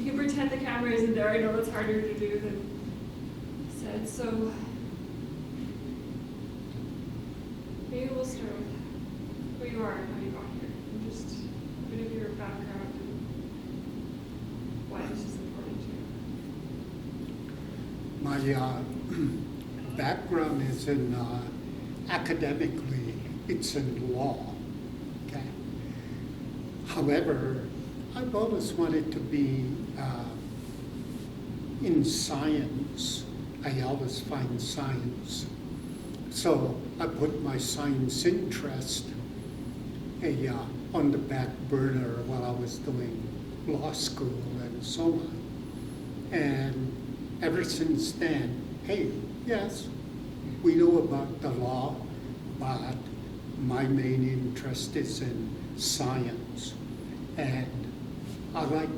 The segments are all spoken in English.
can pretend the camera isn't there. I know it's harder to do than said. So maybe we'll start with who you are and how you got here, and just a bit of your background and why this is important to you. My background is in academically, it's in law. Okay. However, I've always wanted to be in science. I always find science. So I put my science interest on the back burner while I was doing law school and so on. And ever since then, hey, yes, we know about the law, but my main interest is in science. And I like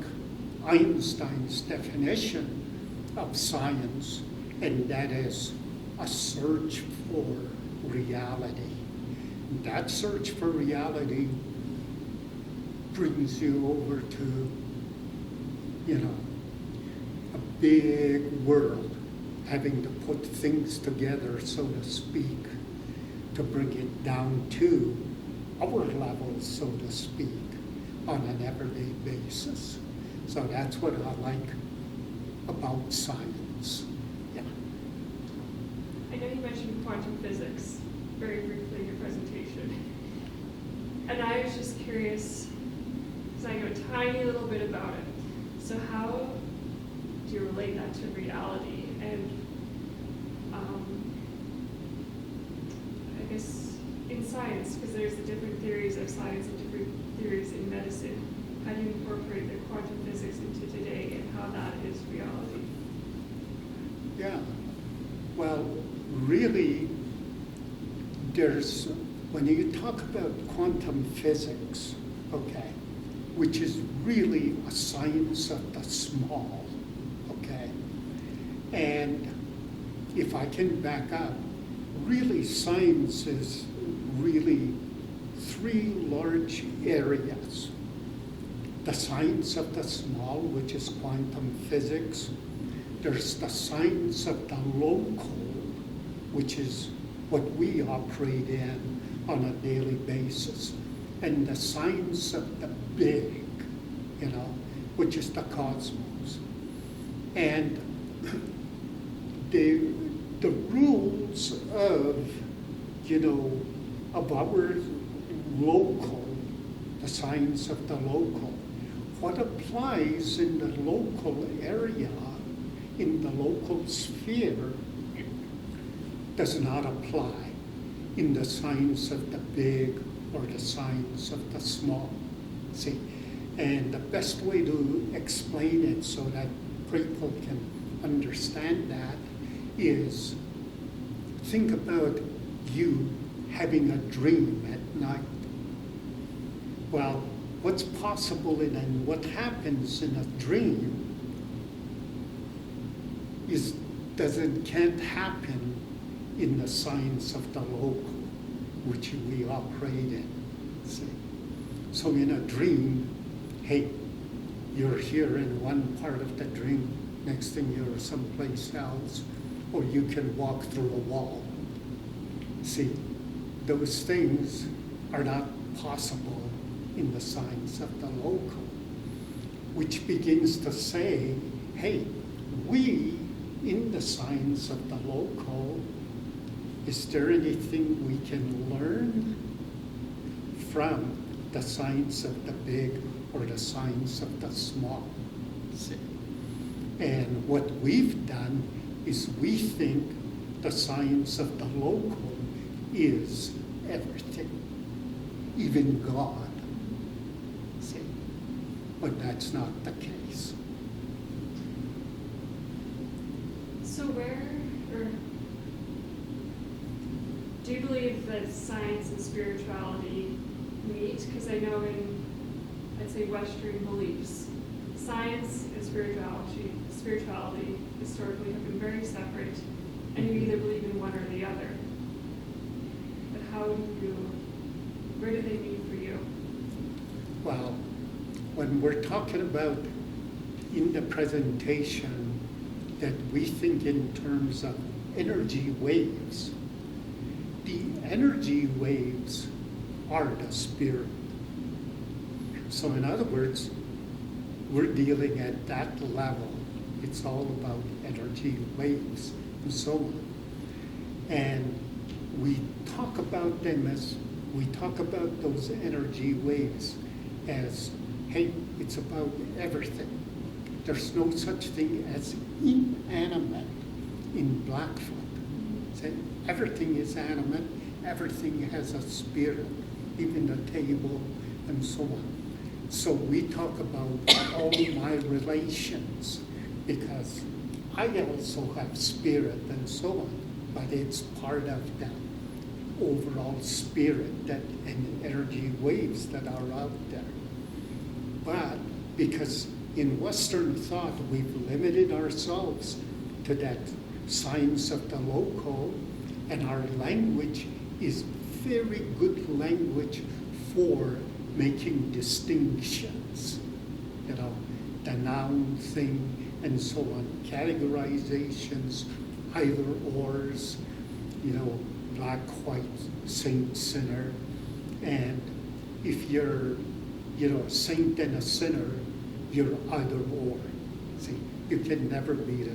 Einstein's definition of science, and that is a search for reality. And that search for reality brings you over to, a big world, having to put things together, so to speak, to bring it down to our level, so to speak, on an everyday basis. So that's what I like about science. Yeah. I know you mentioned quantum physics very briefly in your presentation. And I was just curious, because I know a tiny little bit about it. So how do you relate that to reality? And I guess in science, because there's the different theories of science and different theories in medicine, how do you incorporate the quantum physics into today and how that is reality? Yeah. Well, really, when you talk about quantum physics, okay, which is really a science of the small, okay, and if I can back up, really science is really three large areas. The science of the small, which is quantum physics. There's the science of the local, which is what we operate in on a daily basis. And the science of the big, which is the cosmos. And the rules of our local, the science of the local, what applies in the local area, in the local sphere, does not apply in the science of the big or the science of the small. See, and the best way to explain it so that people can understand that is, think about you having a dream at night. Well, what's possible and what happens in a dream can't happen in the science of the local, which we operate in. See? So in a dream, hey, you're here in one part of the dream, next thing you're someplace else, or you can walk through a wall. See, those things are not possible in the science of the local, which begins to say, hey, we, in the science of the local, is there anything we can learn from the science of the big or the science of the small? See? And what we've done is we think the science of the local is everything, even God. See? But that's not the case. So do you believe that science and spirituality meet? Because I know in, I'd say, Western beliefs, science and spirituality historically have been very separate, and you either believe in one or the other. But where do they meet for you? Well, when we're talking about in the presentation that we think in terms of energy waves. The energy waves are the spirit. So in other words, we're dealing at that level. It's all about energy waves and so on. And we talk about them as, we talk about those energy waves as, hey, it's about everything. There's no such thing as inanimate in Blackfoot. Say, everything is animate, everything has a spirit, even the table and so on. So we talk about all my relations because I also have spirit and so on, but it's part of that overall spirit that and energy waves that are out there. But because in Western thought we've limited ourselves to that science of the local, and our language is very good language for making distinctions, you know, the noun thing and so on, categorizations, either ors, you know, black, white, saint, sinner, and if you're, you know, a saint and a sinner, you're either or. See, you can never be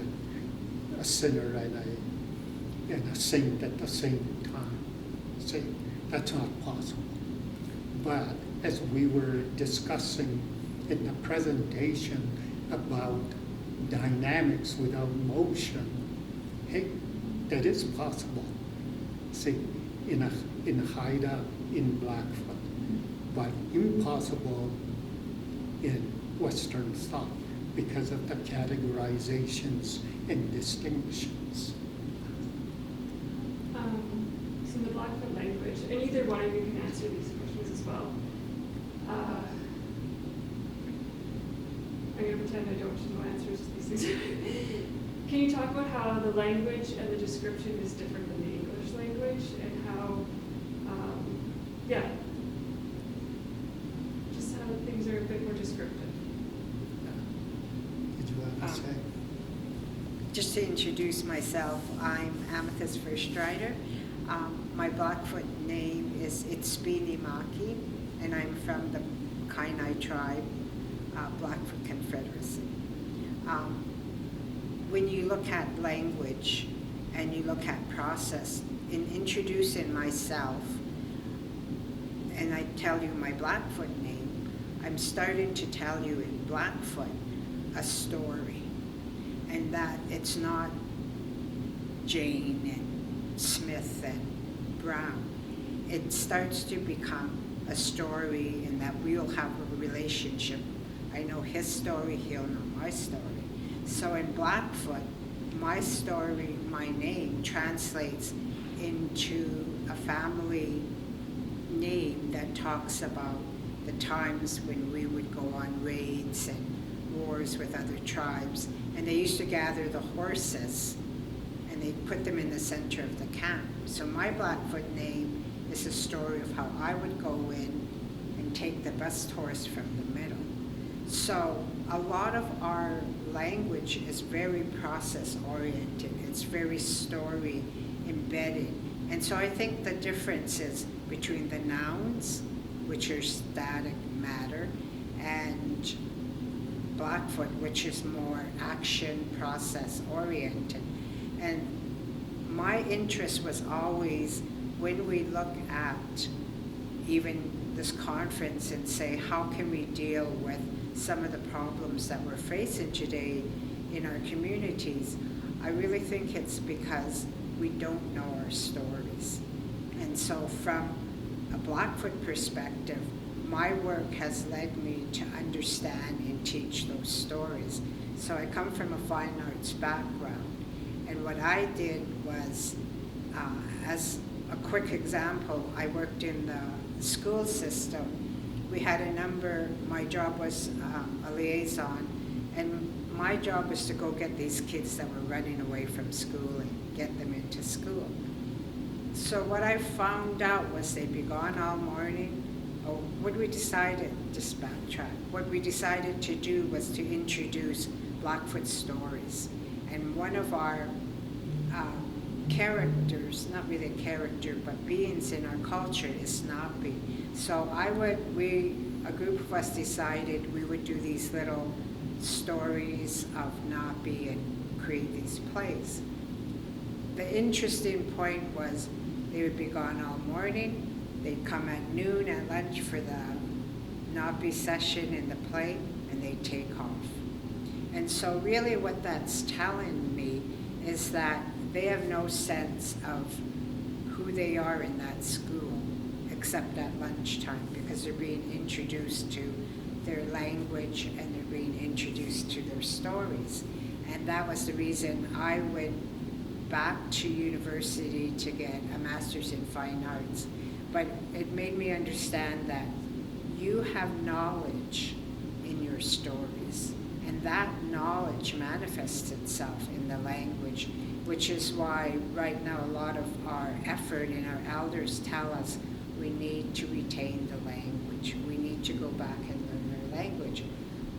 a sinner and a saint at the same time. See, that's not possible. But as we were discussing in the presentation about dynamics without motion, hey, that is possible. See, in Haida, in Blackfoot, but impossible in Western thought because of the categorizations and distinctions. So in the Blackfoot language, and either one of you can answer these questions as well. I'm going to pretend I don't know answers to these things. Can you talk about how the language and the description is different than the English language, and how, just how things are a bit more descriptive? Did you want to say? Just to introduce myself, I'm Amethyst Verstrider. My Blackfoot name is Itspini Maki, and I'm from the Kainai tribe, Blackfoot Confederacy. When you look at language and you look at process, in introducing myself, and I tell you my Blackfoot name, I'm starting to tell you in Blackfoot a story, and that it's not Jane and Smith and Brown. It starts to become a story in that we'll have a relationship. I know his story, he'll know my story. So in Blackfoot, my story, my name translates into a family name that talks about the times when we would go on raids and wars with other tribes. And they used to gather the horses and they put them in the center of the camp. So my Blackfoot name is a story of how I would go in and take the best horse from the middle. So a lot of our language is very process oriented. It's very story embedded. And so I think the difference is between the nouns, which are static matter, and Blackfoot, which is more action process oriented. And my interest was always when we look at even this conference and say, how can we deal with some of the problems that we're facing today in our communities? I really think it's because we don't know our stories. And so from a Blackfoot perspective, my work has led me to understand and teach those stories. So I come from a fine arts background, and what I did was, as a quick example, I worked in the school system. We had a number, my job was a liaison, and my job was to go get these kids that were running away from school and get them into school. So what I found out was they'd be gone all morning, what we decided, just backtrack, what we decided to do was to introduce Blackfoot stories. And one of our characters, not really a character, but beings in our culture is Napi. So a group of us decided we would do these little stories of Napi and create these plays. The interesting point was they would be gone all morning. They'd come at noon at lunch for the Napi session in the play, and they'd take off. And so really what that's telling me is that they have no sense of who they are in that school, except at lunchtime, because they're being introduced to their language and they're being introduced to their stories. And that was the reason I went back to university to get a master's in fine arts. But it made me understand that you have knowledge in your stories, and that knowledge manifests itself in the language, which is why right now a lot of our effort and our elders tell us we need to retain the language. We need to go back and learn our language.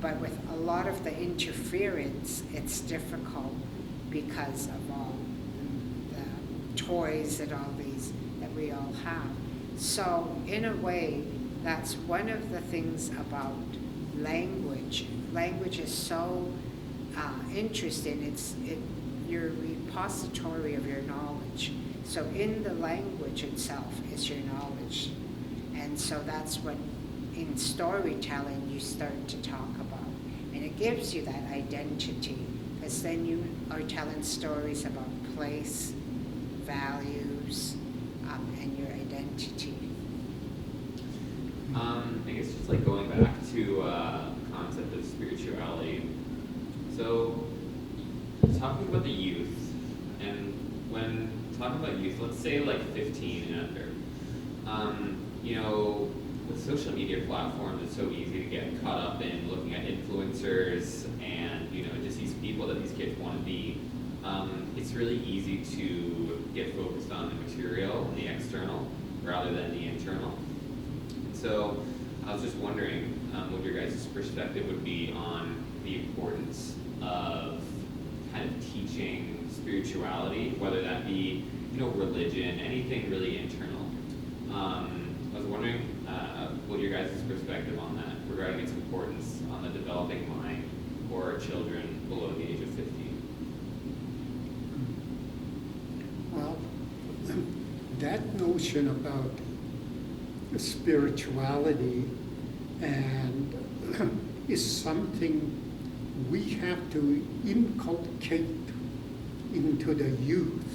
But with a lot of the interference, it's difficult because of all the toys and all these that we all have. So in a way, that's one of the things about language. Language is so interesting. It's your repository of your knowledge. So in the language itself is your knowledge. And so that's what in storytelling you start to talk about. And it gives you that identity, because then you are telling stories about place, values, and your identity. I guess just like going back to the concept of spirituality. So talking about the youth, and when talking about youth, let's say like 15 and under, with social media platforms, it's so easy to get caught up in looking at influencers and, just these people that these kids want to be. It's really easy to get focused on the material and the external rather than the internal. So I was just wondering what your guys' perspective would be on the importance of kind of teaching spirituality, whether that be, religion, anything really internal. I was wondering what your guys' perspective on that regarding its importance on the developing mind for children below the age of 15. Well, that notion about spirituality and is something we have to inculcate into the youth.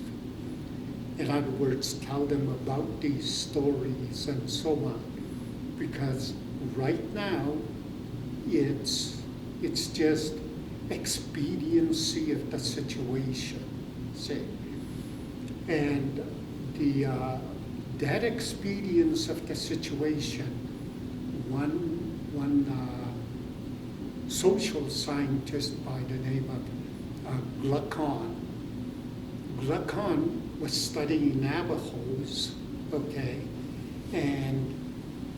In other words, tell them about these stories and so on. Because right now, it's just expediency of the situation, see. And that expedience of the situation, one social scientist by the name of Gluckon was studying Navajos, okay, and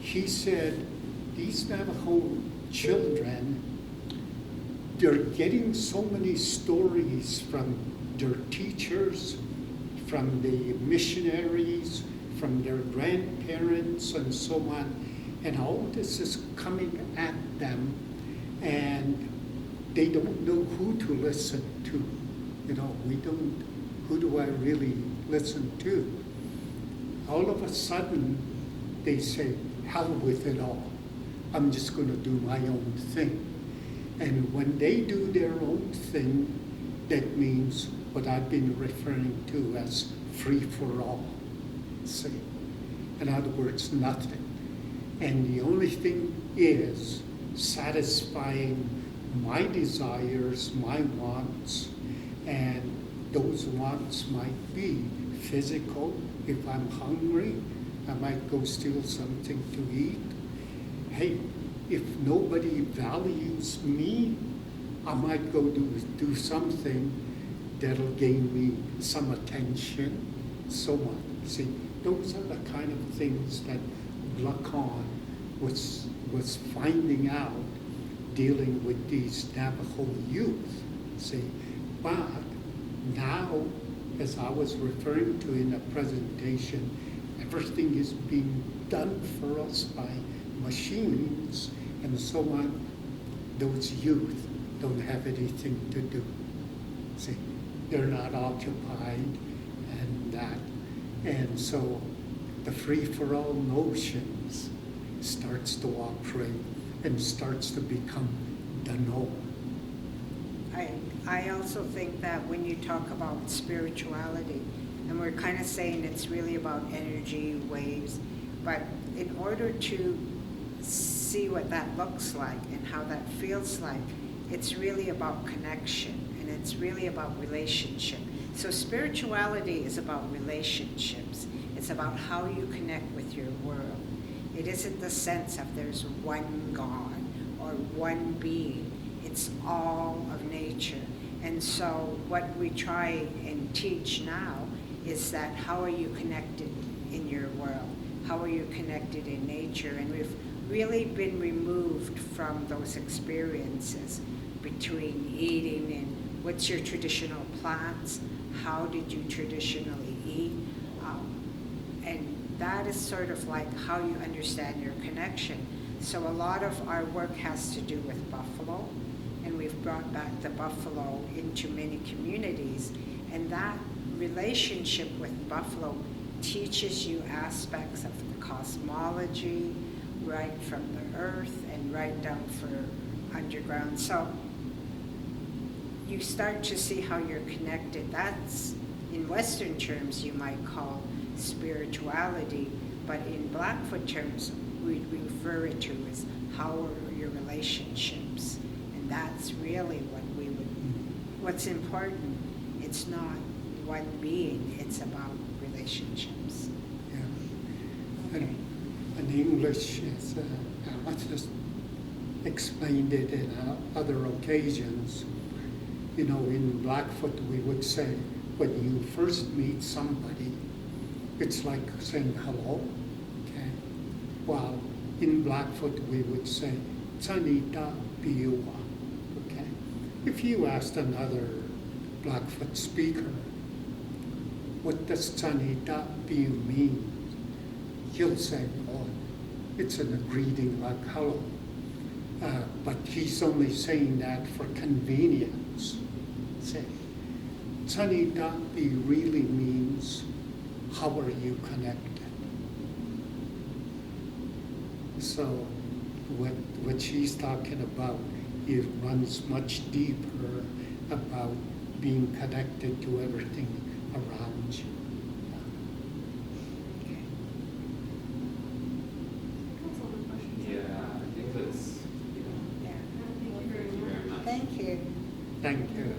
he said these Navajo children, they're getting so many stories from their teachers, from the missionaries, from their grandparents, and so on, and all this is coming at them, and they don't know who to listen to. Who do I really listen to? All of a sudden, they say, hell with it all. I'm just going to do my own thing. And when they do their own thing, that means what I've been referring to as free for all. See? In other words, nothing. And the only thing is satisfying my desires, my wants, and those wants might be physical. If I'm hungry, I might go steal something to eat. Hey, if nobody values me, I might go do something that'll gain me some attention, so on. See, those are the kind of things that Lacan was finding out, dealing with these Navajo youth, see. But now, as I was referring to in the presentation, everything is being done for us by machines and so on. Those youth don't have anything to do. See, they're not occupied and that. And so the free-for-all notions starts to operate and starts to become the norm. I also think that when you talk about spirituality, and we're kind of saying it's really about energy, waves, but in order to see what that looks like and how that feels like, it's really about connection and it's really about relationship. So spirituality is about relationships. It's about how you connect with your world. It isn't the sense of there's one God or one being. It's all of nature. And so what we try and teach now is that how are you connected in your world? How are you connected in nature? And we've really been removed from those experiences between eating and what's your traditional plants, how did you traditionally eat, and that is sort of like how you understand your connection. So a lot of our work has to do with buffalo, and we've brought back the buffalo into many communities, and that relationship with buffalo teaches you aspects of the cosmology, right from the earth and right down for underground. So you start to see how you're connected. That's, in Western terms, you might call spirituality, but in Blackfoot terms, we refer it to as how are your relationships. And that's really what's important. It's not one being, it's about relationships. Yeah. Okay. And English is, Alex just explained it in other occasions. You know, in Blackfoot we would say, when you first meet somebody, it's like saying hello, okay? While in Blackfoot we would say, Tsanita Biwa, okay? If you asked another Blackfoot speaker, what does Tsanita Biwa mean? He'll say, oh, it's a greeting like hello. But he's only saying that for convenience. Say, Tsanita Biwa really means, how are you connected? So what she's talking about, it runs much deeper about being connected to everything around you. That's all the questions. Yeah, I think that's, Yeah. Thank you very much. Thank you. Thank you.